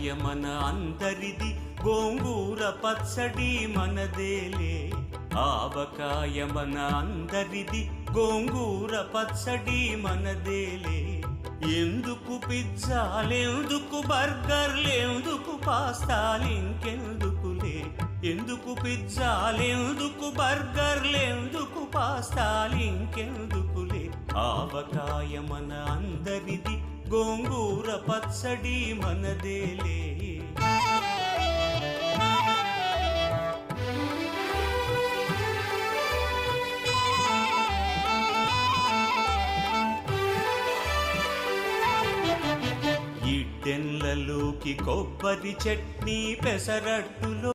ఆవకాయ మన అందరిది, గోంగూర పచ్చడి మనదేలే. ఆవకాయ మన అందరిది, గోంగూర పచ్చడి మనదేలే. ఎందుకు పిజ్జాలెందుకు బర్గర్లెందుకు పాస్తాలింకెందుకులే. ఎందుకు పిజ్జాలెందుకు బర్గర్లెందుకు పాస్తాలింకెందుకులే. ఆవకాయ మన అందరిది, గోంగూర పచ్చడి మనదేలే. ఇడ్డెన్లలోకి కొబ్బరి చట్నీ, పెసరట్టులో